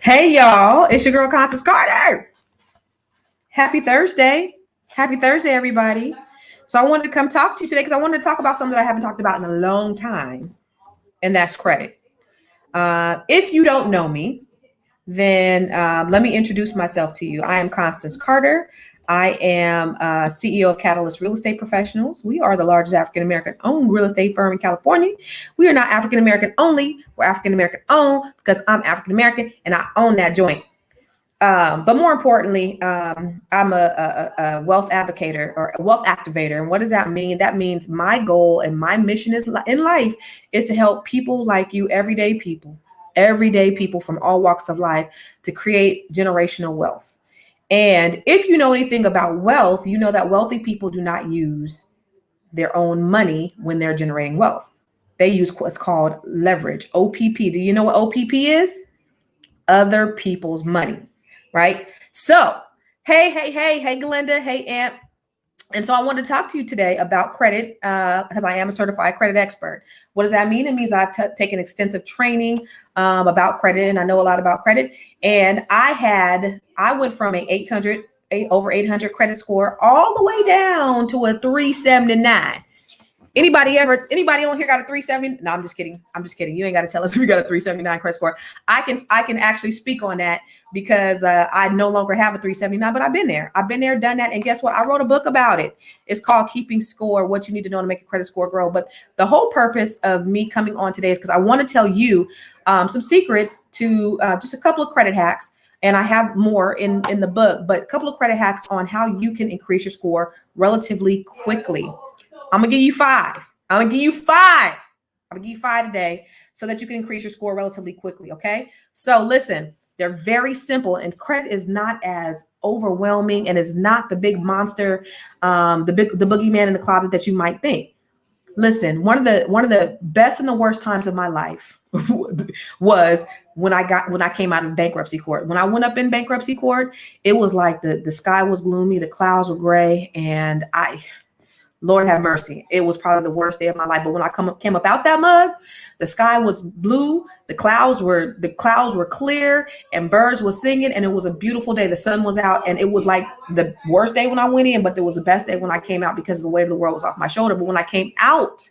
Hey y'all, it's your girl Constance Carter. Happy Thursday. Happy Thursday, everybody. So I wanted to come talk to you today because I wanted to talk about something that I haven't talked about in a long time, and that's credit. If you don't know me, then let me introduce myself to you. I am Constance Carter. I am CEO of Catalyst Real Estate Professionals. We are the largest African American owned real estate firm in California. We are not African American only. We're African American owned because I'm African American and I own that joint. But more importantly, I'm a wealth advocator or a wealth activator. And what does that mean? That means my goal and my mission is in life is to help people like you, everyday people from all walks of life to create generational wealth. And if you know anything about wealth, you know that wealthy people do not use their own money when they're generating wealth. They use what's called leverage, OPP. Do you know what OPP is? Other people's money, right? So, hey, Glenda, hey, Aunt. And so I want to talk to you today about credit because I am a certified credit expert. What does that mean? It means I've taken extensive training about credit, and I know a lot about credit. And I went from over 800 credit score all the way down to a 379. Anybody on here got a 370? No, I'm just kidding. You ain't got to tell us if you got a 379 credit score. I can actually speak on that because I no longer have a 379, but I've been there, done that. And guess what? I wrote a book about it. It's called Keeping Score, What You Need to Know to Make a Credit Score Grow. But the whole purpose of me coming on today is because I want to tell you some secrets to just a couple of credit hacks. And I have more in the book, but a couple of credit hacks on how you can increase your score relatively quickly. I'm gonna give you five. I'm gonna give you five today so that you can increase your score relatively quickly. Okay. So listen, they're very simple, and credit is not as overwhelming and is not the big monster, the boogeyman in the closet that you might think. Listen, one of the best and the worst times of my life was when I came out of bankruptcy court. When I went up in bankruptcy court, it was like the sky was gloomy, the clouds were gray, and Lord have mercy. It was probably the worst day of my life. But when I came up out that mug, the sky was blue, the clouds were clear, and birds were singing, and it was a beautiful day. The sun was out, and it was like the worst day when I went in, but it was the best day when I came out because the weight of the world was off my shoulder. But when I came out,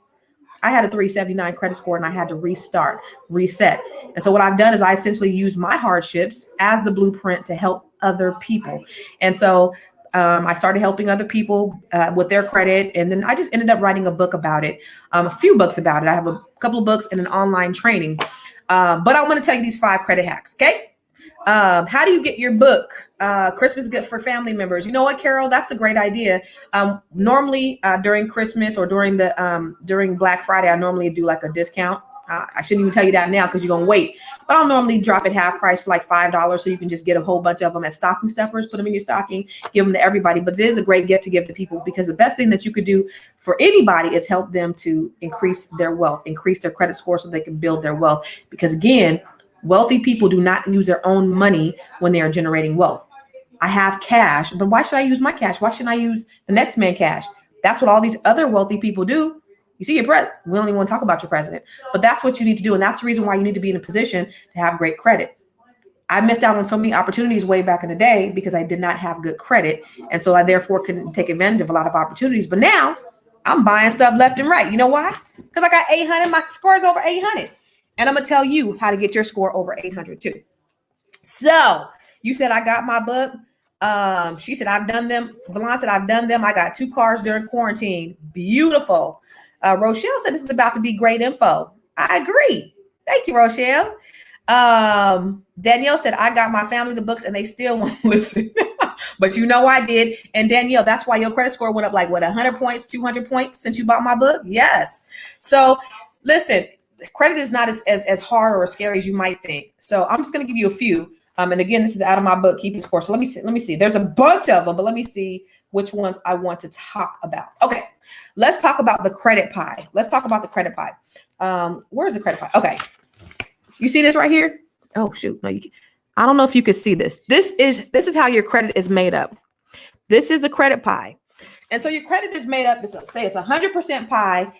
I had a 379 credit score, and I had to reset. And so what I've done is I essentially used my hardships as the blueprint to help other people. And so I started helping other people with their credit. And then I just ended up writing a book about it, a few books about it. I have a couple of books and an online training. But I want to tell you these 5 credit hacks. Okay. How do you get your book? Christmas gift for family members. You know what, Carol? That's a great idea. Normally during Christmas or during Black Friday, I normally do like a discount. I shouldn't even tell you that now because you're going to wait. But I'll normally drop it half price for like $5 so you can just get a whole bunch of them as stocking stuffers, put them in your stocking, give them to everybody. But it is a great gift to give to people because the best thing that you could do for anybody is help them to increase their wealth, increase their credit score so they can build their wealth. Because again, wealthy people do not use their own money when they are generating wealth. I have cash, but why should I use my cash? Why shouldn't I use the next man cash? That's what all these other wealthy people do. You see your president. We don't even want to talk about your president, but that's what you need to do. And that's the reason why you need to be in a position to have great credit. I missed out on so many opportunities way back in the day because I did not have good credit. And so I therefore couldn't take advantage of a lot of opportunities. But now I'm buying stuff left and right. You know why? Because I got 800. My score is over 800. And I'm going to tell you how to get your score over 800 too. So you said I got my book. She said, I've done them. Valon said, I've done them. I got 2 cars during quarantine. Beautiful. Rochelle said, this is about to be great info. I agree. Thank you, Rochelle. Danielle said, I got my family the books and they still won't listen. But you know I did. And Danielle, that's why your credit score went up like, 100 points, 200 points since you bought my book? Yes. So listen, credit is not as hard or as scary as you might think. So I'm just going to give you a few. And again, this is out of my book, Keeping Score. So let me see. There's a bunch of them, but let me see which ones I want to talk about. Okay, let's talk about the credit pie. Where's the credit pie? Okay, you see this right here? Oh shoot, no, I don't know if you can see this. This is how your credit is made up. This is a credit pie, and so your credit is made up. Say it's 100% pie.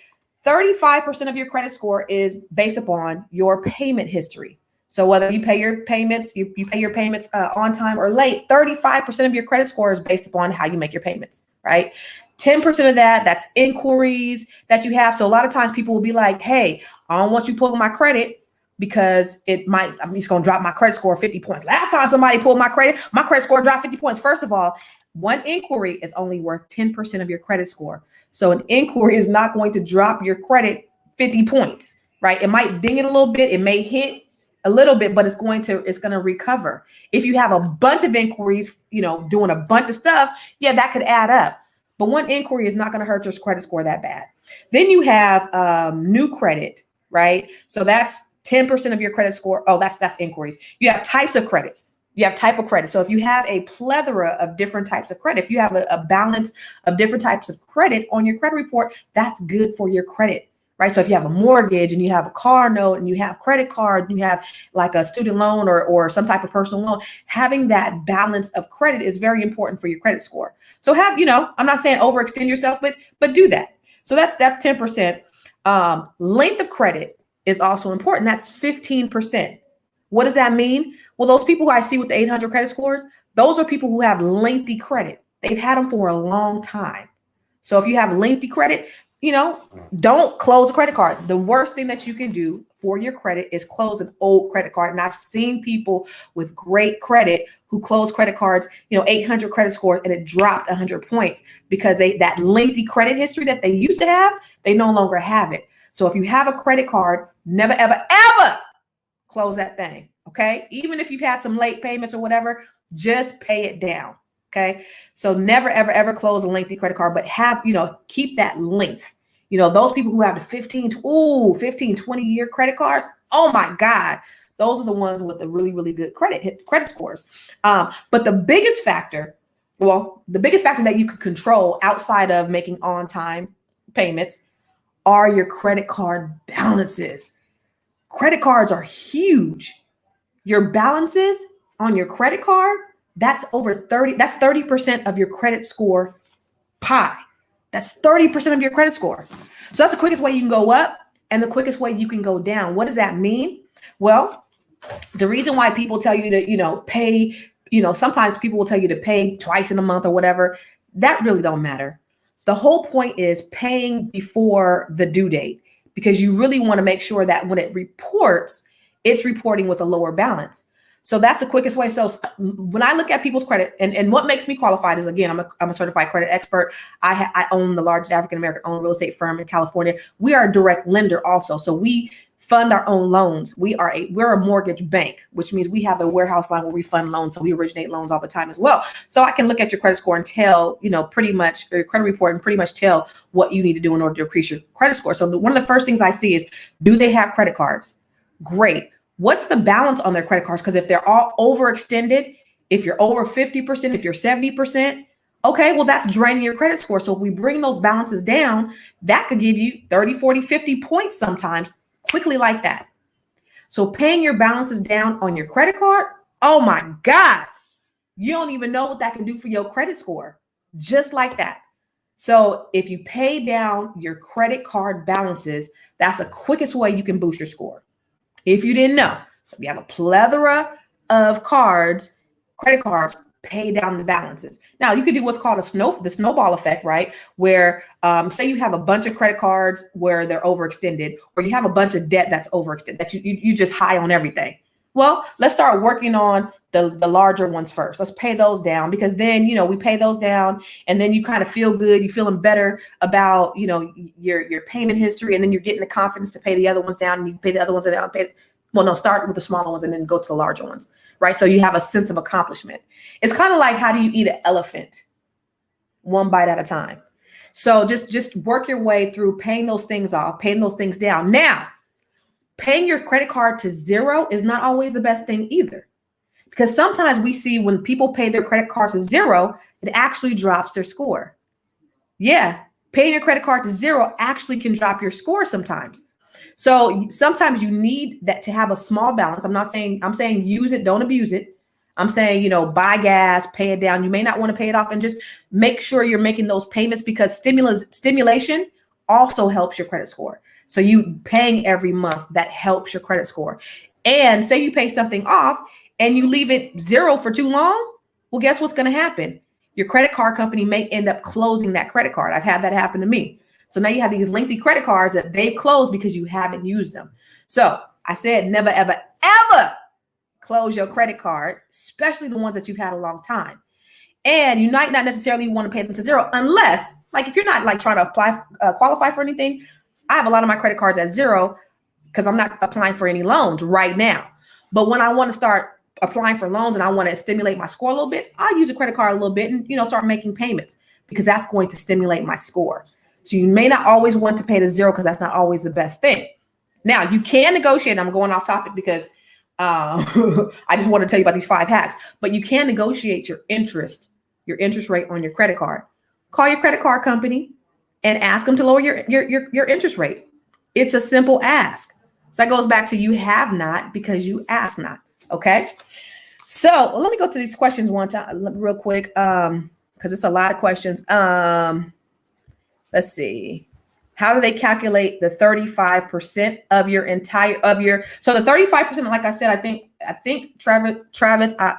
35% of your credit score is based upon your payment history. So whether you pay your payments, you pay your payments on time or late, 35% of your credit score is based upon how you make your payments, right? 10% of that's inquiries that you have. So a lot of times people will be like, hey, I don't want you pulling my credit because I'm just going to drop my credit score 50 points. Last time somebody pulled my credit score dropped 50 points. First of all, one inquiry is only worth 10% of your credit score. So an inquiry is not going to drop your credit 50 points, right? It might ding it a little bit. It may hit a little bit, but it's going to recover. If you have a bunch of inquiries, doing a bunch of stuff, yeah, that could add up. But one inquiry is not going to hurt your credit score that bad. Then you have new credit, right? So that's 10% of your credit score. Oh, that's inquiries. You have types of credits. You have type of credit. So if you have a plethora of different types of credit, if you have a balance of different types of credit on your credit report, that's good for your credit, right? So if you have a mortgage and you have a car note and you have credit card, and you have like a student loan or some type of personal loan, having that balance of credit is very important for your credit score. So I'm not saying overextend yourself, but do that. So that's 10%. Length of credit is also important. That's 15%. What does that mean? Well, those people who I see with the 800 credit scores, those are people who have lengthy credit. They've had them for a long time. So if you have lengthy credit, don't close a credit card. The worst thing that you can do for your credit is close an old credit card. And I've seen people with great credit who close credit cards, 800 credit score, and it dropped 100 points because that lengthy credit history that they used to have, they no longer have it. So if you have a credit card, never, ever, ever close that thing. Okay. Even if you've had some late payments or whatever, just pay it down. Okay. So never, ever, ever close a lengthy credit card, but keep that length. Those people who have the 15, 20-year credit cards. Oh my God. Those are the ones with the really, really good credit scores. But the biggest factor that you could control outside of making on-time payments are your credit card balances. Credit cards are huge. Your balances on your credit card, that's 30% of your credit score pie. That's 30% of your credit score. So that's the quickest way you can go up and the quickest way you can go down. What does that mean? Well, the reason why people tell you to, pay, sometimes people will tell you to pay twice in a month or whatever. That really don't matter. The whole point is paying before the due date, because you really want to make sure that when it reports, it's reporting with a lower balance. So that's the quickest way. So when I look at people's credit and what makes me qualified is, again, I'm a certified credit expert. I own the largest African-American owned real estate firm in California. We are a direct lender also. So we fund our own loans. We're a mortgage bank, which means we have a warehouse line where we fund loans. So we originate loans all the time as well. So I can look at your credit score and tell, pretty much your credit report and pretty much tell what you need to do in order to increase your credit score. So one of the first things I see is, do they have credit cards? Great. What's the balance on their credit cards? Because if they're all overextended, if you're over 50%, if you're 70%, okay, well, that's draining your credit score. So if we bring those balances down, that could give you 30, 40, 50 points sometimes quickly like that. So paying your balances down on your credit card, oh my God, you don't even know what that can do for your credit score, just like that. So if you pay down your credit card balances, that's the quickest way you can boost your score. If you didn't know, so we have a plethora of credit cards, pay down the balances. Now you could do what's called the snowball effect, right? Where say you have a bunch of credit cards where they're overextended, or you have a bunch of debt that's overextended, that you just high on everything. Well, let's start working on the larger ones first. Let's pay those down, because then, we pay those down and then you kind of feel good. You're feeling better about, your payment history, and then you're getting the confidence to pay the other ones down, and you pay the other ones down. Start with the smaller ones and then go to the larger ones, right? So you have a sense of accomplishment. It's kind of like, how do you eat an elephant? One bite at a time. So just work your way through paying those things off, paying those things down. Now, paying your credit card to zero is not always the best thing either, because sometimes we see when people pay their credit cards to zero, it actually drops their score. Yeah, paying your credit card to zero actually can drop your score sometimes. So sometimes you need that to have a small balance. I'm saying use it, don't abuse it. I'm saying, buy gas, pay it down. You may not want to pay it off, and just make sure you're making those payments, because stimulation also helps your credit score. So you paying every month, that helps your credit score. And say you pay something off and you leave it zero for too long. Well, guess what's going to happen? Your credit card company may end up closing that credit card. I've had that happen to me. So now you have these lengthy credit cards that they've closed because you haven't used them. So I said, never, ever, ever close your credit card, especially the ones that you've had a long time. And you might not necessarily want to pay them to zero unless, like, if you're not like trying to qualify for anything. I have a lot of my credit cards at zero because I'm not applying for any loans right now. But when I want to start applying for loans and I want to stimulate my score a little bit, I'll use a credit card a little bit and, start making payments because that's going to stimulate my score. So you may not always want to pay to zero because that's not always the best thing. Now you can negotiate. I'm going off topic because I just want to tell you about these 5 hacks, but you can negotiate your interest rate on your credit card. Call your credit card company and ask them to lower your interest rate. It's a simple ask. So that goes back to you have not because you ask not. Okay. So let me go to these questions one time real quick. Because it's a lot of questions. Let's see. How do they calculate the 35% of your so the 35%, like I said, I think Travis, I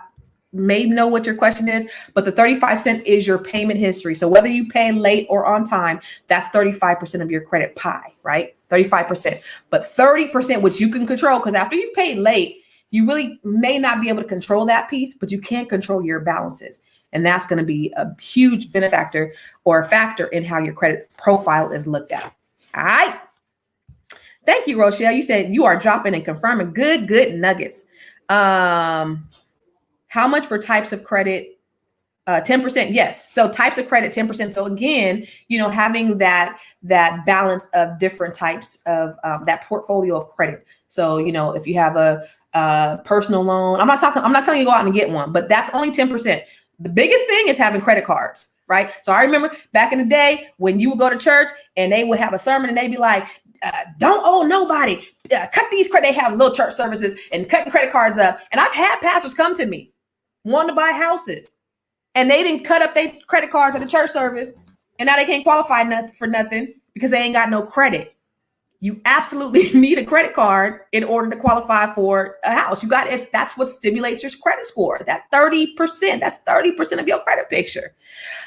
may know what your question is, but the 35% is your payment history. So whether you pay late or on time, that's 35% of your credit pie, right? 35%, but 30%, which you can control, because after you've paid late, you really may not be able to control that piece, but you can control your balances. And that's going to be a huge benefactor or a factor in how your credit profile is looked at. All right. Thank you, Rochelle. You said you are dropping and confirming good nuggets. How much for types of credit? 10%. Yes. So types of credit, 10%. So again, having that balance of different types of that portfolio of credit. So, if you have a personal loan, I'm not telling you to go out and get one, but that's only 10%. The biggest thing is having credit cards, right? So I remember back in the day when you would go to church and they would have a sermon and they'd be like, don't owe nobody. Cut these credit. They have little church services and cutting credit cards up. And I've had pastors come to me wanting to buy houses and they didn't cut up their credit cards at the church service. And now they can't qualify for nothing because they ain't got no credit. You absolutely need a credit card in order to qualify for a house. That's what stimulates your credit score. That 30%, that's 30% of your credit picture.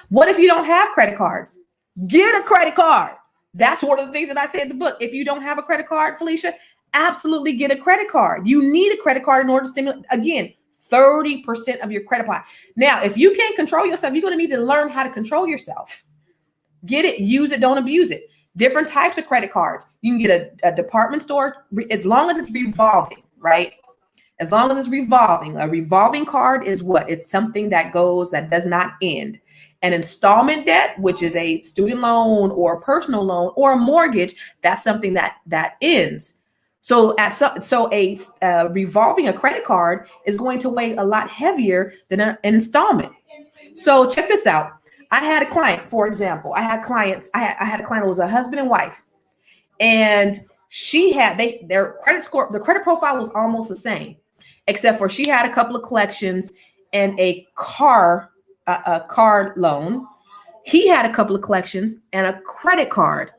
What if you don't have credit cards? Get a credit card. That's one of the things that I say in the book. If you don't have a credit card, Felicia, absolutely get a credit card. You need a credit card in order to stimulate, again, 30% of your credit pie. Now, if you can't control yourself, you're going to need to learn how to control yourself. Get it, use it, don't abuse it. Different types of credit cards. You can get a department store as long as it's revolving, right? As long as it's revolving. A revolving card is what? It's something that does not end. An installment debt, which is a student loan or a personal loan or a mortgage, that's something that ends. So a revolving a credit card is going to weigh a lot heavier than an installment. So check this out. I had a client, for example, I had a client who was a husband and wife, and their credit score, the credit profile was almost the same, except for she had a couple of collections and a car loan. He had a couple of collections and a credit card.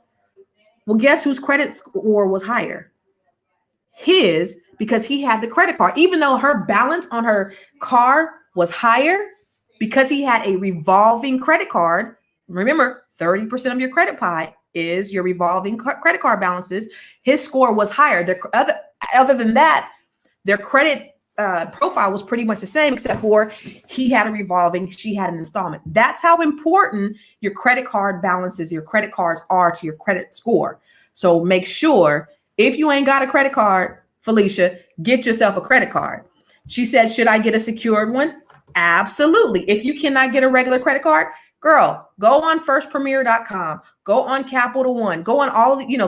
Well, guess whose credit score was higher? His, because he had the credit card, even though her balance on her car was higher. Because he had a revolving credit card, remember, 30% of your credit pie is your revolving credit card balances. His score was higher. Other than that, their credit profile was pretty much the same, except for he had a revolving, she had an installment. That's how important your credit card balances, your credit cards are to your credit score. So make sure if you ain't got a credit card, Felicia, get yourself a credit card. She said, should I get a secured one? Absolutely. If you cannot get a regular credit card, girl, go on firstpremier.com, go on Capital One, go on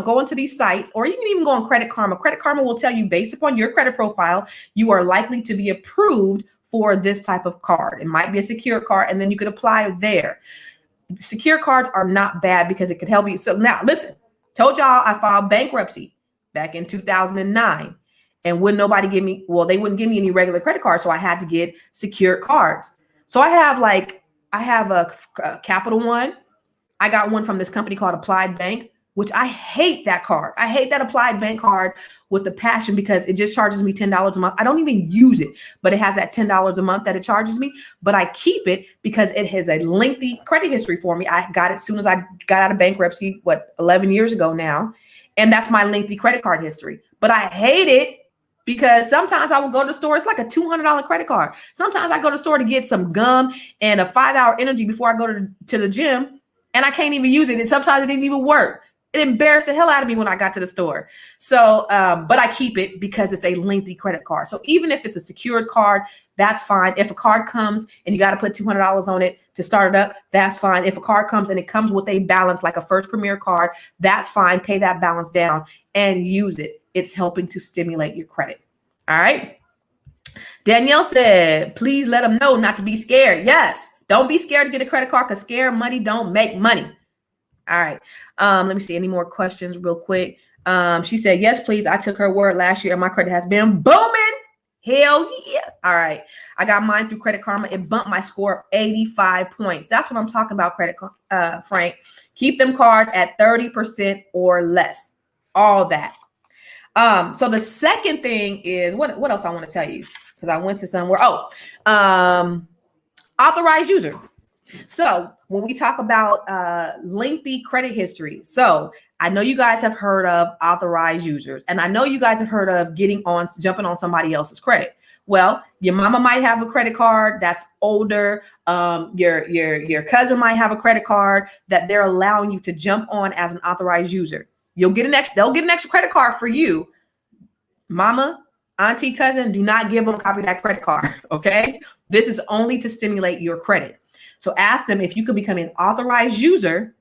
go into these sites, or you can even go on Credit Karma. Credit Karma will tell you based upon your credit profile, you are likely to be approved for this type of card. It might be a secure card, and then you could apply there. Secure cards are not bad because it could help you. So now listen, told y'all I filed bankruptcy back in 2009. And wouldn't nobody give me, they wouldn't give me any regular credit cards. So I had to get secured cards. So I have a Capital One. I got one from this company called Applied Bank. which I hate that card. I hate that Applied Bank card with the passion because it just charges me $10 a month. I don't even use it, but it has that $10 a month that it charges me. But I keep it because it has a lengthy credit history for me. I got it as soon as I got out of bankruptcy, 11 years ago now. And that's my lengthy credit card history. But I hate it because sometimes I will go to the store. It's like a $200 credit card. Sometimes I go to the store to get some gum and a 5-hour energy before I go to the gym, and I can't even use it. And sometimes it didn't even work. It embarrassed the hell out of me when I got to the store. So, but I keep it because it's a lengthy credit card. So even if it's a secured card, that's fine. If a card comes and you got to put $200 on it to start it up, that's fine. If a card comes and it comes with a balance like a First Premier card, that's fine. Pay that balance down and use it. It's helping to stimulate your credit. All right. Danielle said, please let them know not to be scared. Yes. Don't be scared to get a credit card because scared money don't make money. All right. Let me see any more questions real quick. She said, yes, please. I took her word last year and my credit has been booming. Hell yeah. All right. I got mine through Credit Karma. It bumped my score of 85 points. That's what I'm talking about, Frank. Keep them cards at 30% or less. All that. So the second thing is, what else I want to tell you? Because I went to somewhere. Authorized user. So when we talk about lengthy credit history, so I know you guys have heard of authorized users, and I know you guys have heard of jumping on somebody else's credit. Well, your mama might have a credit card that's older. Your cousin might have a credit card that they're allowing you to jump on as an authorized user. They'll get an extra credit card for you. Mama, auntie, cousin, do not give them a copy of that credit card. Okay. This is only to stimulate your credit. So ask them if you could become an authorized user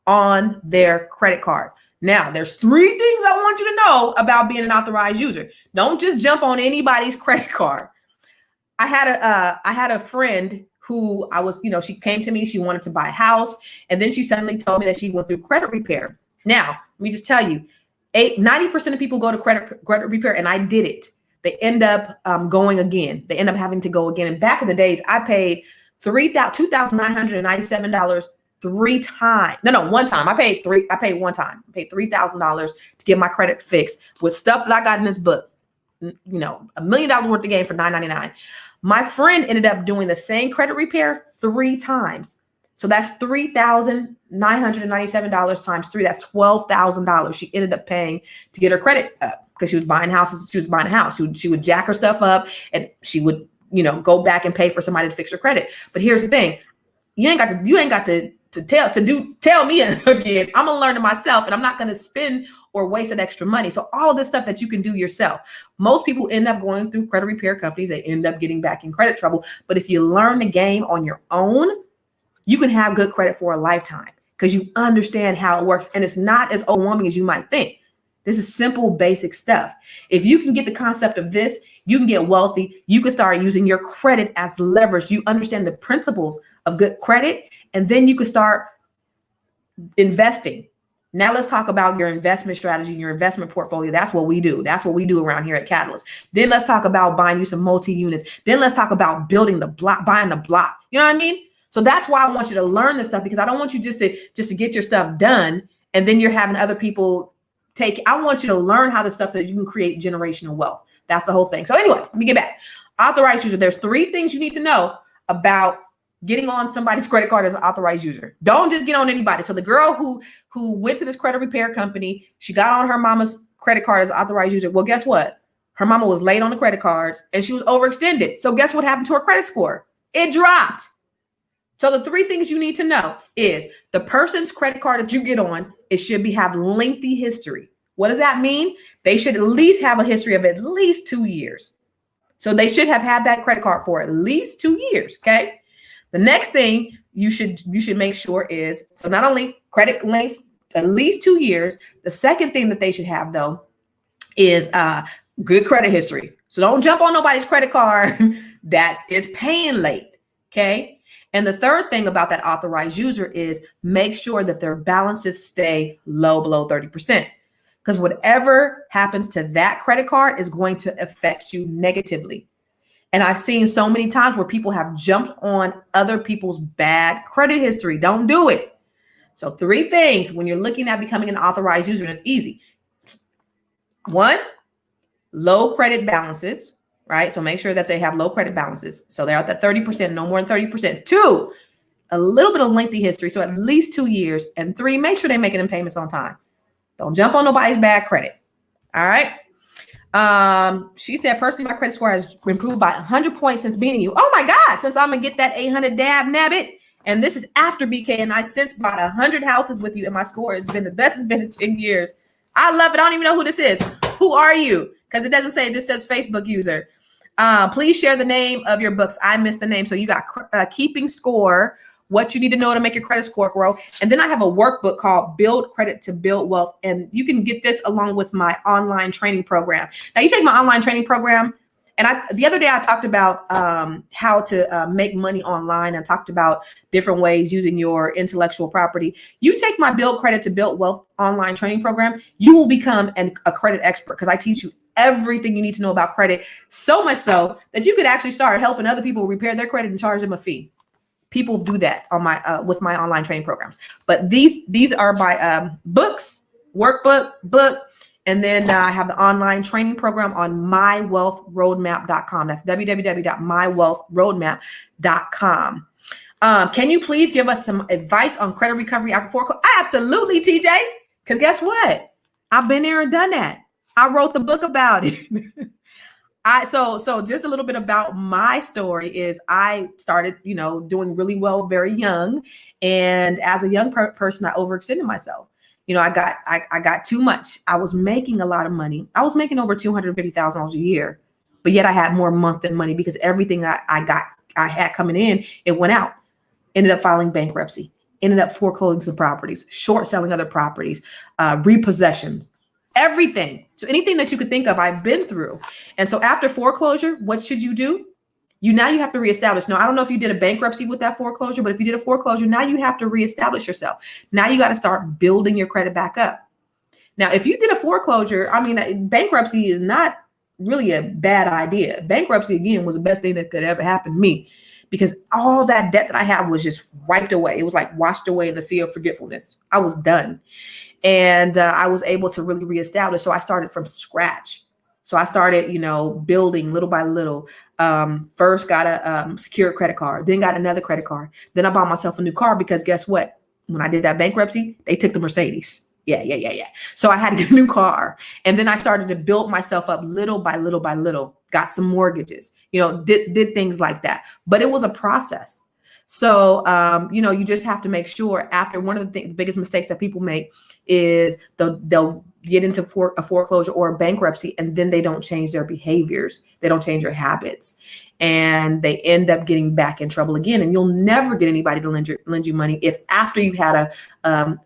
on their credit card. Now, there's 3 things I want you to know about being an authorized user. Don't just jump on anybody's credit card. I had a friend who she came to me, she wanted to buy a house, and then she suddenly told me that she went through credit repair. Now, let me just tell you, 90% of people go to credit repair, and I did it. They end up going again. They end up having to go again. And back in the days, I paid $2,997 3 times. No, one time. I paid one time. I paid $3,000 to get my credit fixed with stuff that I got in this book. $1 million worth of game for $9.99. My friend ended up doing the same credit repair 3 times. So that's $3,997 times 3. That's $12,000 she ended up paying to get her credit up because she was buying houses. She was buying a house. She would jack her stuff up and she would, go back and pay for somebody to fix her credit. But here's the thing. You ain't got to tell me again. I'm going to learn it myself, and I'm not going to spend or waste that extra money. So all of this stuff that you can do yourself. Most people end up going through credit repair companies. They end up getting back in credit trouble. But if you learn the game on your own, you can have good credit for a lifetime because you understand how it works. And it's not as overwhelming as you might think. This is simple, basic stuff. If you can get the concept of this, you can get wealthy. You can start using your credit as leverage. You understand the principles of good credit, and then you can start investing. Now let's talk about your investment strategy, your investment portfolio. That's what we do. That's what we do around here at Catalyst. Then let's talk about buying you some multi-units. Then let's talk about building the block, buying the block. You know what I mean? So that's why I want you to learn this stuff, because I don't want you just to get your stuff done and then you're having other people I want you to learn how this stuff so that you can create generational wealth. That's the whole thing. So anyway, let me get back. Authorized user. There's 3 things you need to know about getting on somebody's credit card as an authorized user. Don't just get on anybody. So the girl who went to this credit repair company, she got on her mama's credit card as an authorized user. Well, guess what? Her mama was late on the credit cards and she was overextended. So guess what happened to her credit score? It dropped. So the 3 things you need to know is the person's credit card that you get on, it should have lengthy history. What does that mean? They should at least have a history of at least 2 years. So they should have had that credit card for at least 2 years. Okay. The next thing you should make sure is, so not only credit length, at least 2 years. The second thing that they should have though is good credit history. So don't jump on nobody's credit card that is paying late. Okay. And the third thing about that authorized user is make sure that their balances stay low, below 30%. Because whatever happens to that credit card is going to affect you negatively. And I've seen so many times where people have jumped on other people's bad credit history. Don't do it. So 3 things when you're looking at becoming an authorized user, and it's easy. 1, low credit balances, right? So make sure that they have low credit balances. So they're at that 30%, no more than 30%. 2, a little bit of lengthy history. So at least 2 years. And 3, make sure they're making them payments on time. Don't jump on nobody's bad credit. All right. She said, personally, my credit score has improved by 100 points since meeting you. Oh my God, since I'm gonna get that 800 dab nabbit. And this is after BK, and I since bought 100 houses with you, and my score has been the best it's been in 10 years. I love it. I don't even know who this is. Who are you? Because it doesn't say, it just says Facebook user. Please share the name of your books. I missed the name. So you got Keeping Score, what you need to know to make your credit score grow. And then I have a workbook called Build Credit to Build Wealth. And you can get this along with my online training program. Now you take my online training program, and the other day I talked about how to make money online. I talked about different ways using your intellectual property. You take my Build Credit to Build Wealth online training program, you will become a credit expert, because I teach you everything you need to know about credit, so much so that you could actually start helping other people repair their credit and charge them a fee. People do that on my with my online training programs. But these are by books, workbook, book, and then I have the online training program on mywealthroadmap.com. That's www.mywealthroadmap.com. Can you please give us some advice on credit recovery after foreclosure? Absolutely, TJ. Because guess what? I've been there and done that. I wrote the book about it. So just a little bit about my story is I started, doing really well very young. And as a young person, I overextended myself. I got too much. I was making a lot of money. I was making over $250,000 a year, but yet I had more month than money because everything I had coming in, it went out. Ended up filing bankruptcy, ended up foreclosing some properties, short selling other properties, repossessions, everything. So anything that you could think of, I've been through. And so after foreclosure, what should you do? You have to reestablish. Now, I don't know if you did a bankruptcy with that foreclosure, but if you did a foreclosure, now you have to reestablish yourself. Now you got to start building your credit back up. Now, if you did a foreclosure, bankruptcy is not really a bad idea. Bankruptcy, again, was the best thing that could ever happen to me, because all that debt that I had was just wiped away. It was like washed away in the sea of forgetfulness. I was done. And I was able to really reestablish. So I started from scratch. So I started, building little by little. First got a secured credit card, then got another credit card. Then I bought myself a new car, because guess what? When I did that bankruptcy, they took the Mercedes. Yeah. So I had to get a new car. And then I started to build myself up little by little by little, got some mortgages, did things like that. But it was a process. So, you just have to make sure. After, one of the biggest mistakes that people make is they'll get into a foreclosure or a bankruptcy, and then they don't change their behaviors. They don't change their habits, and they end up getting back in trouble again. And you'll never get anybody to lend you money if after you've had a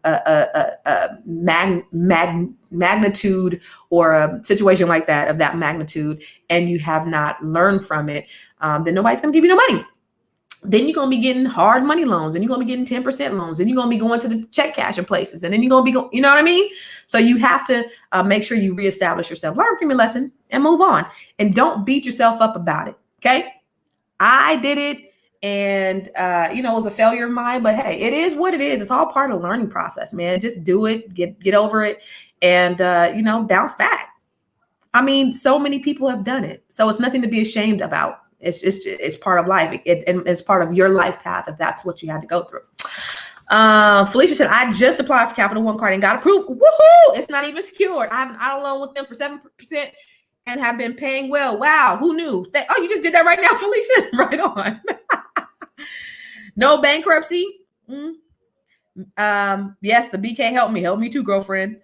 magnitude or a situation like that, of that magnitude, and you have not learned from it, then nobody's going to give you no money. Then you're going to be getting hard money loans, and you're going to be getting 10% loans, and you're going to be going to the check cashing places, and then you're going to be you know what I mean? So you have to make sure you reestablish yourself, learn from your lesson, and move on. And don't beat yourself up about it. Okay. I did it, and it was a failure of mine, but hey, it is what it is. It's all part of the learning process, man. Just do it, get over it, and bounce back. So many people have done it. So it's nothing to be ashamed about. It's part of life. It's part of your life path if that's what you had to go through. Felicia said, I just applied for Capital One card and got approved. Woohoo! It's not even secured. I have an auto loan with them for 7% and have been paying well. Wow, who knew? You just did that right now, Felicia. Right on. No bankruptcy. Yes, the BK helped me too, girlfriend.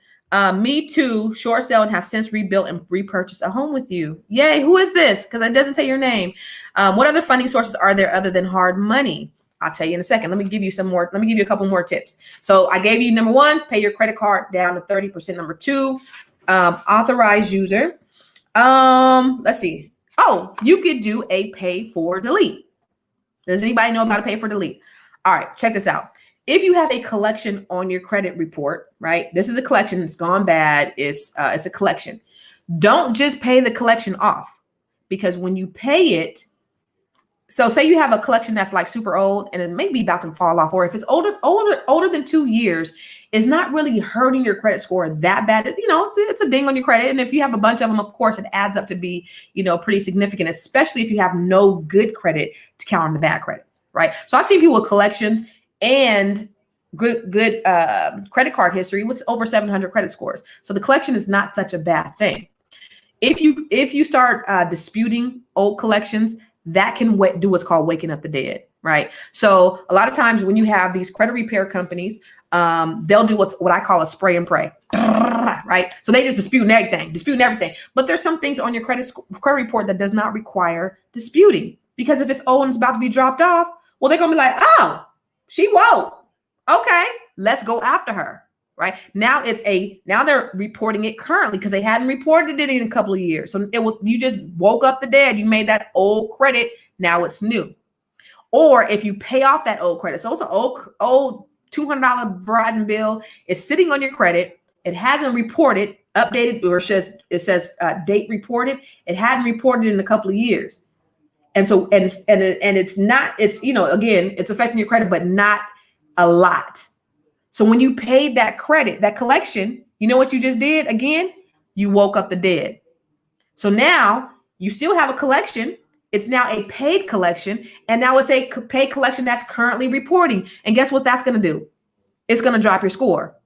Me too, short sale, and have since rebuilt and repurchased a home with you. Yay. Who is this? Because it doesn't say your name. What other funding sources are there other than hard money? I'll tell you in a second. Let me give you a couple more tips. So I gave you number 1, pay your credit card down to 30%. Number 2, authorized user. Let's see. Oh, you could do a pay for delete. Does anybody know about a pay for delete? All right, check this out. If you have a collection on your credit report, right? This is a collection. It's gone bad. It's a collection. Don't just pay the collection off, because when you pay it, So say you have a collection that's like super old and it may be about to fall off, or if it's older than 2 years, it's not really hurting your credit score that bad. You know, it's a ding on your credit. And if you have a bunch of them, of course, it adds up to be, pretty significant, especially if you have no good credit to counter the bad credit, right? So I've seen people with collections and good credit card history with over 700 credit scores. So the collection is not such a bad thing. If you start disputing old collections, that can do what's called waking up the dead, right? So a lot of times when you have these credit repair companies, they'll do what I call a spray and pray, right? So they just disputing everything. But there's some things on your credit report that does not require disputing, because if it's old and it's about to be dropped off, well, they're gonna be like, oh, she won't. Okay, let's go after her. Right now, they're reporting it currently because they hadn't reported it in a couple of years. So you just woke up the dead. You made that old credit. Now it's new. Or if you pay off that old credit, so it's an old $200 Verizon bill. It's sitting on your credit. It hasn't reported, updated, or it says date reported. It hadn't reported in a couple of years, and so it's not. It's again, it's affecting your credit, but not a lot. So when you paid that credit, that collection, you know what you just did? Again, you woke up the dead. So now you still have a collection. It's now a paid collection. And now it's a paid collection that's currently reporting. And guess what that's going to do? It's going to drop your score.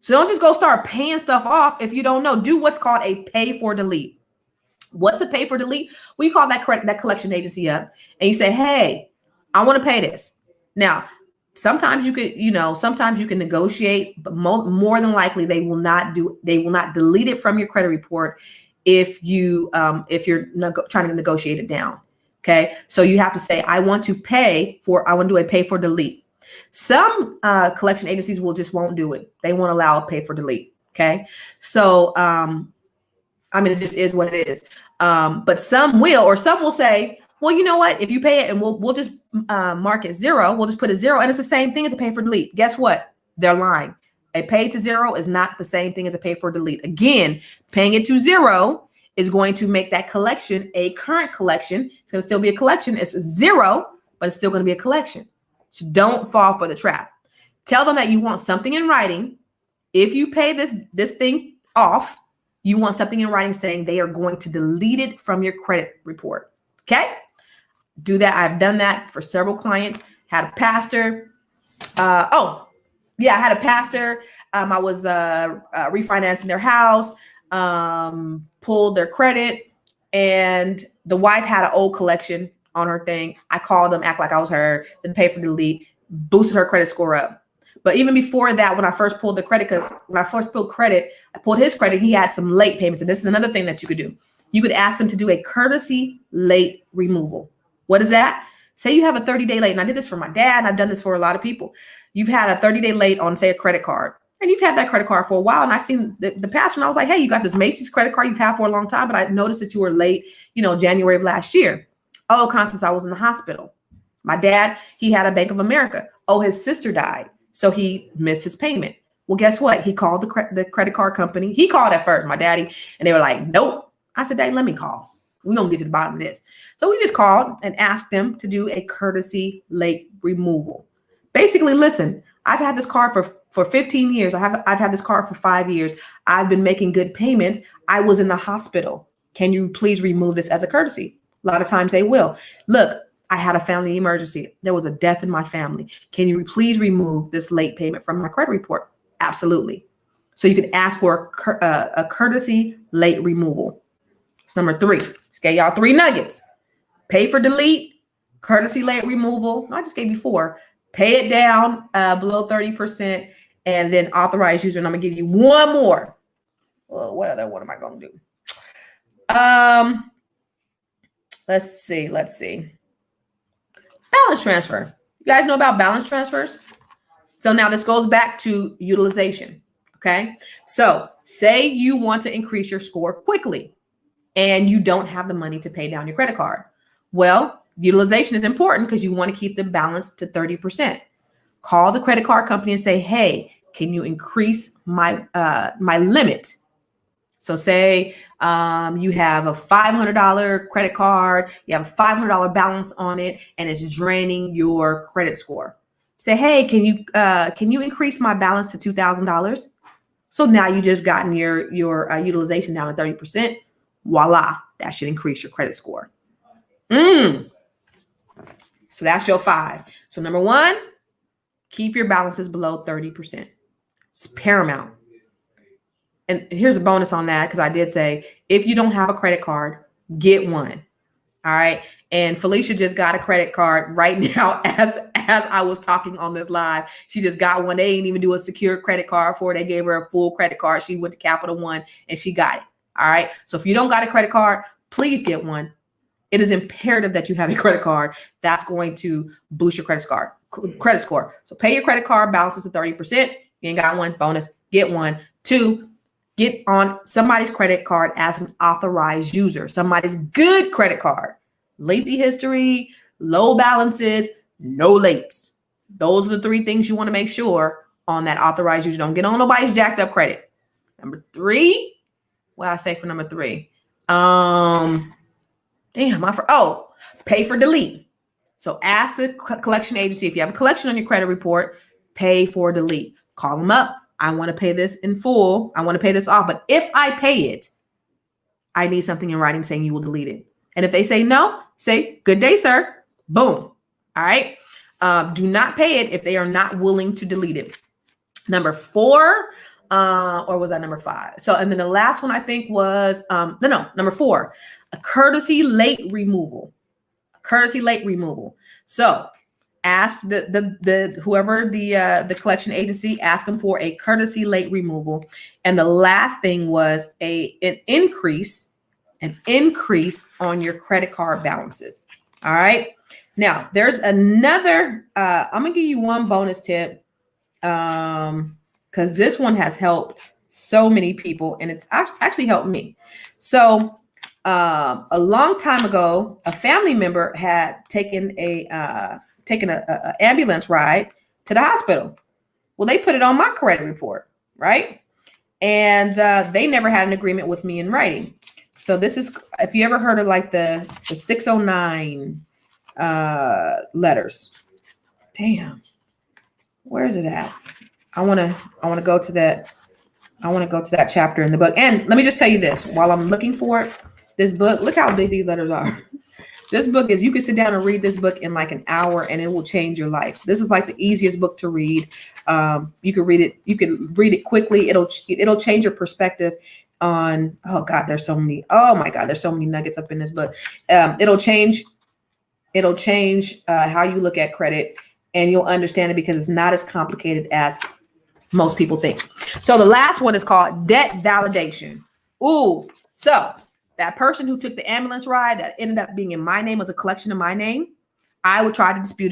So don't just go start paying stuff off if you don't know. Do what's called a pay for delete. What's a pay for delete? We call that collection agency up and you say, hey, I want to pay this. Now, sometimes you can negotiate, but more than likely they will not delete it from your credit report if you're trying to negotiate it down. Okay. So you have to say, I want to do a pay for delete. Some collection agencies won't do it. They won't allow a pay for delete. Okay. So, it just is what it is. But some will say, well, you know what? If you pay it and we'll just mark it 0, we'll just put it 0. And it's the same thing as a pay for delete. Guess what? They're lying. A pay to 0 is not the same thing as a pay for delete. Again, paying it to 0 is going to make that collection a current collection. It's going to still be a collection. It's 0, but it's still going to be a collection. So don't fall for the trap. Tell them that you want something in writing. If you pay this thing off, you want something in writing saying they are going to delete it from your credit report. Okay? Do that. I've done that for several clients. Had a pastor. I had a pastor. I was refinancing their house, pulled their credit, and the wife had an old collection on her thing. I called them, act like I was her, then pay for delete, boosted her credit score up. But even before that, when I first pulled the credit, I pulled his credit, he had some late payments. And this is another thing that you could do. You could ask them to do a courtesy late removal. What is that? Say you have a 30-day late, and I did this for my dad, and I've done this for a lot of people. You've had a 30-day late on, say, a credit card, and you've had that credit card for a while, and I seen the past one. I was like, hey, you got this Macy's credit card you've had for a long time, but I noticed that you were late, January of last year. Oh, Constance, I was in the hospital. My dad, he had a Bank of America. Oh, his sister died, so he missed his payment. Well, guess what? He called the credit card company. He called at first, my daddy, and they were like, nope. I said, Daddy, let me call. We're going to get to the bottom of this. So we just called and asked them to do a courtesy late removal. Basically, listen, I've had this card for 15 years. I've had this card for 5 years. I've been making good payments. I was in the hospital. Can you please remove this as a courtesy? A lot of times they will. Look, I had a family emergency. There was a death in my family. Can you please remove this late payment from my credit report? Absolutely. So you can ask for a courtesy late removal. It's number 3. Just gave y'all 3 nuggets. Pay for delete, courtesy late removal. No, I just gave you 4. Pay it down below 30%, and then authorized user. And I'm gonna give you one more. Well, what other one am I gonna do? Let's see. Balance transfer. You guys know about balance transfers? So now this goes back to utilization. Okay. So say you want to increase your score quickly and you don't have the money to pay down your credit card. Well, utilization is important because you want to keep the balance to 30%. Call the credit card company and say, hey, can you increase my limit? So say you have a $500 credit card, you have a $500 balance on it, and it's draining your credit score. Say, hey, can you increase my balance to $2,000? So now you just gotten your utilization down to 30%. Voila, that should increase your credit score. So that's your 5. So number 1, keep your balances below 30%. It's paramount. And here's a bonus on that, because I did say, if you don't have a credit card, get one. All right. And Felicia just got a credit card right now as I was talking on this live. She just got one. They didn't even do a secure credit card for it. They gave her a full credit card. She went to Capital One and she got it. All right. So if you don't got a credit card, please get one. It is imperative that you have a credit card. That's going to boost your credit score. So pay your credit card balances to 30%. You ain't got one, bonus, get one. 2, get on somebody's credit card as an authorized user, somebody's good credit card. Lengthy history, low balances, no lates. Those are the 3 things you want to make sure on that authorized user. Don't get on nobody's jacked up credit. Number 3, what I say for number 3? Pay for delete. So ask the collection agency, if you have a collection on your credit report, pay for delete. Call them up. I want to pay this in full. I want to pay this off. But if I pay it, I need something in writing saying you will delete it. And if they say no, say, good day, sir. Boom. All right. Do not pay it if they are not willing to delete it. Number 4, or was that number 5? So, and then the last one I think was, number 4, a courtesy late removal. So ask the whoever the collection agency, ask them for a courtesy late removal. And the last thing was an increase on your credit card balances. All right. Now there's another, I'm gonna give you one bonus tip, because this one has helped so many people and it's actually helped me. So a long time ago, a family member had taken a ambulance ride to the hospital. Well, they put it on my credit report, right? And they never had an agreement with me in writing. So this is, if you ever heard of like the 609 letters. Damn, where is it at? I want to go to that. I want to go to that chapter in the book. And let me just tell you this, while I'm looking for it, this book, look how big these letters are. This book is, you can sit down and read this book in like an hour and it will change your life. This is like the easiest book to read. You can read it. You can read it quickly. It'll change your perspective on, oh God, there's so many. Oh my God, there's so many nuggets up in this book. It'll change how you look at credit, and you'll understand it because it's not as complicated as most people think. So the last one is called debt validation. Ooh, so that person who took the ambulance ride that ended up being in my name, was a collection of my name, I would try to dispute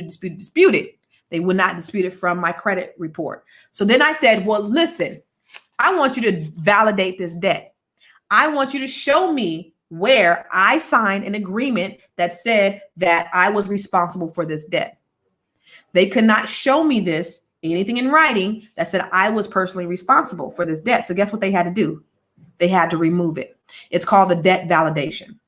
it. They would not dispute it from my credit report. So then I said, well, listen, I want you to validate this debt. I want you to show me where I signed an agreement that said that I was responsible for this debt. They could not show me anything in writing that said I was personally responsible for this debt. So guess what they had to do? They had to remove it. It's called the debt validation.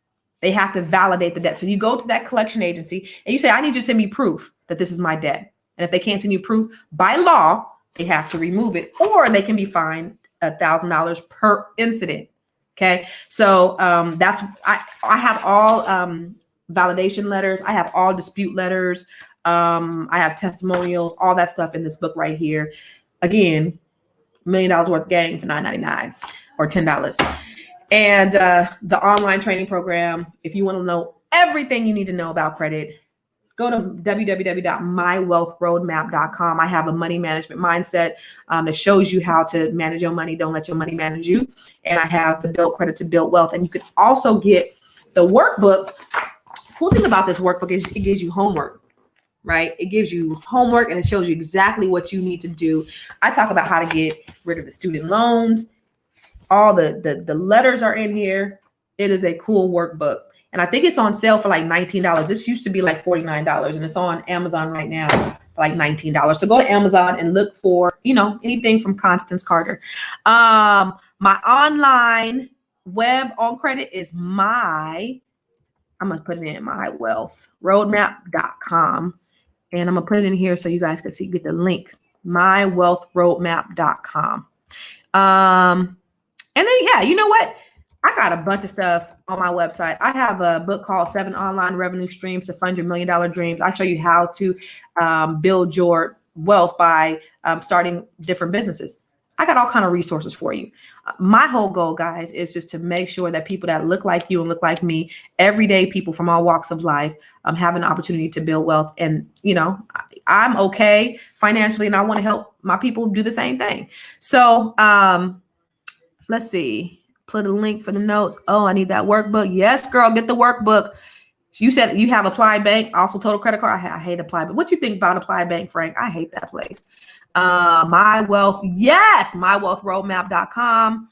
They have to validate the debt. So you go to that collection agency and you say, I need you to send me proof that this is my debt. And if they can't send you proof, by law, they have to remove it, or they can be fined $1,000 per incident. Okay. So I have all validation letters. I have all dispute letters. I have testimonials, all that stuff in this book right here. Again, $1 million worth of game for $9.99 or $10. And the online training program, if you want to know everything you need to know about credit, go to www.mywealthroadmap.com. I have a money management mindset that shows you how to manage your money. Don't let your money manage you. And I have the Build Credit to Build Wealth. And you can also get the workbook. Cool thing about this workbook is it gives you homework, right? It gives you homework and it shows you exactly what you need to do. I talk about how to get rid of the student loans. All the letters are in here. It is a cool workbook. And I think it's on sale for like $19. This used to be like $49 and it's on Amazon right now for like $19. So go to Amazon and look for, anything from Constance Carter. My online web on credit is I'm going to put it in mywealthroadmap.com. And I'm going to put it in here so you guys can see, get the link, mywealthroadmap.com. And then, yeah, you know what? I got a bunch of stuff on my website. I have a book called 7 Online Revenue Streams to Fund Your $1 Million Dreams. I show you how to build your wealth by starting different businesses. I got all kind of resources for you. My whole goal, guys, is just to make sure that people that look like you and look like me, everyday people from all walks of life, have an opportunity to build wealth. And, you know, I'm okay financially, and I want to help my people do the same thing. So let's see. Put a link for the notes. Oh, I need that workbook. Yes, girl, get the workbook. You said you have Applied Bank, also Total Credit Card. I hate Applied Bank. What you think about Applied Bank, Frank? I hate that place. My Wealth, yes, mywealthroadmap.com.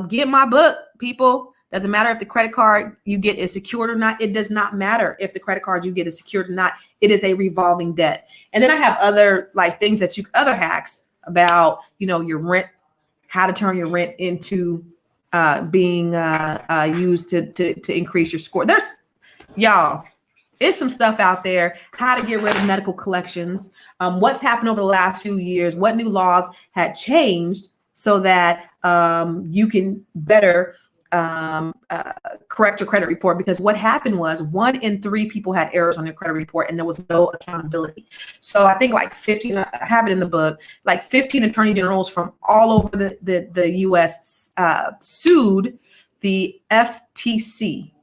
Get my book, people. Doesn't matter if the credit card you get is secured or not. It does not matter if the credit card you get is secured or not. It is a revolving debt. And then I have other like things that other hacks about, you know, your rent, how to turn your rent into being used to increase your score. Y'all, it's some stuff out there, how to get rid of medical collections, what's happened over the last few years, what new laws had changed so that you can better correct your credit report. Because what happened was 1 in 3 people had errors on their credit report and there was no accountability. So I think like 15, I have it in the book, like 15 attorney generals from all over the US sued the FTC.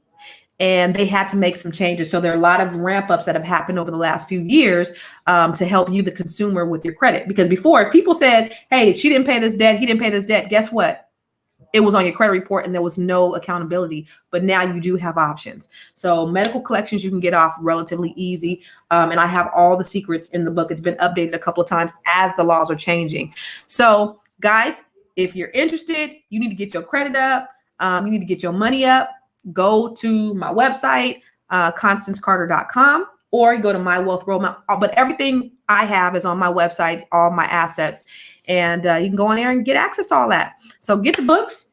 And they had to make some changes. So there are a lot of ramp ups that have happened over the last few years to help you, the consumer, with your credit. Because before, if people said, hey, she didn't pay this debt, he didn't pay this debt, guess what? It was on your credit report and there was no accountability. But now you do have options. So medical collections you can get off relatively easy. And I have all the secrets in the book. It's been updated a couple of times as the laws are changing. So guys, if you're interested, you need to get your credit up. You need to get your money up. Go to my website, constancecarter.com, or you go to My Wealth Roadmap. But everything I have is on my website, all my assets, and you can go on there and get access to all that. So get the books,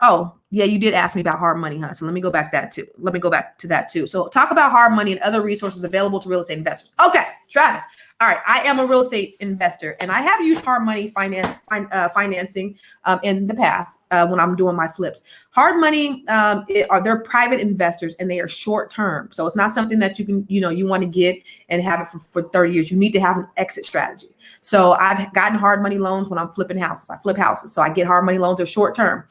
oh yeah, you did ask me about hard money, huh? So let me go back to that too. So talk about hard money and other resources available to real estate investors. Okay, Travis. All right, I am a real estate investor, and I have used hard money financing in the past when I'm doing my flips. Hard money they're private investors, and they are short term. So it's not something that you can, you want to get and have it for 30 years. You need to have an exit strategy. So I've gotten hard money loans when I'm flipping houses. I flip houses, so I get hard money loans. They're short term.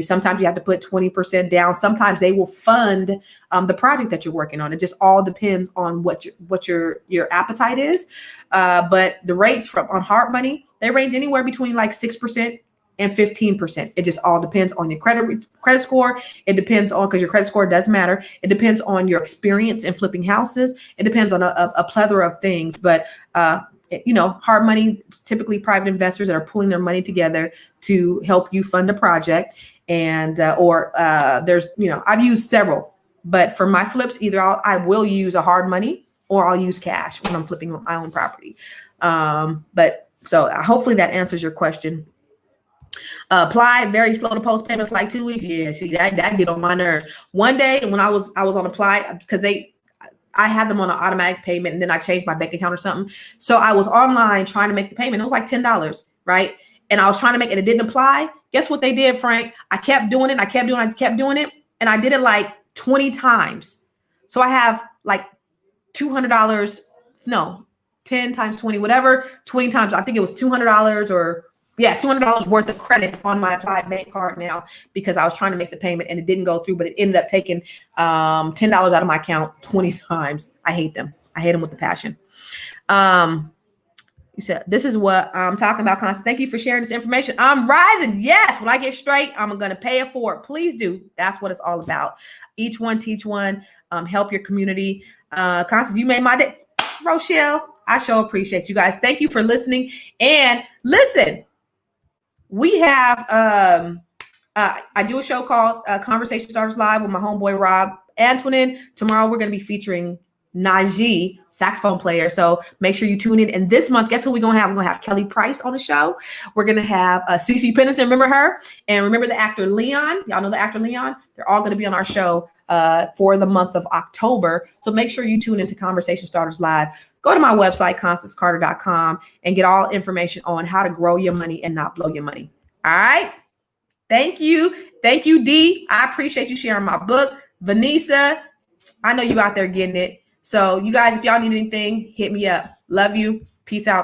Sometimes you have to put 20% down. Sometimes they will fund the project that you're working on. It just all depends on what your appetite is. But the rates on hard money, they range anywhere between like 6% and 15%. It just all depends on your credit score. It depends on, because your credit score does matter. It depends on your experience in flipping houses. It depends on a plethora of things. But hard money, it's typically private investors that are pulling their money together to help you fund a project. And there's, I've used several. But for my flips, either I will use a hard money or I'll use cash when I'm flipping my own property. But so hopefully that answers your question. Apply, very slow to post payments, like 2 weeks. Yeah, see, that get on my nerves. One day when I was on Apply, because I had them on an automatic payment, and then I changed my bank account or something. So I was online trying to make the payment. It was like $10, right? And I was trying to make it. It didn't apply. Guess what they did, Frank? I kept doing it. I kept doing it. And I did it like 20 times. So I have like $200, no, 10 times 20, whatever, 20 times. I think it was $200 $200 worth of credit on my Applied Bank card now, because I was trying to make the payment and it didn't go through, but it ended up taking $10 out of my account 20 times. I hate them. I hate them with the passion. You said, this is what I'm talking about, Constance. Thank you for sharing this information. I'm rising. Yes. When I get straight, I'm going to pay it forward. Please do. That's what it's all about. Each one, teach one, help your community. Constance, you made my day. Rochelle, I sure appreciate you guys. Thank you for listening. And listen, we have, I do a show called Conversation Starters Live with my homeboy, Rob Antonin. Tomorrow, we're going to be featuring Najee, saxophone player. So make sure you tune in. And this month, guess who we're going to have? We're going to have Kelly Price on the show. We're going to have Cece Pennington, remember her? And remember the actor Leon? Y'all know the actor Leon? They're all going to be on our show for the month of October. So make sure you tune into Conversation Starters Live. Go to my website, ConstanceCarter.com, and get all information on how to grow your money and not blow your money. All right? Thank you. Thank you, Dee. I appreciate you sharing my book. Vanessa, I know you out there getting it. So you guys, if y'all need anything, hit me up. Love you. Peace out.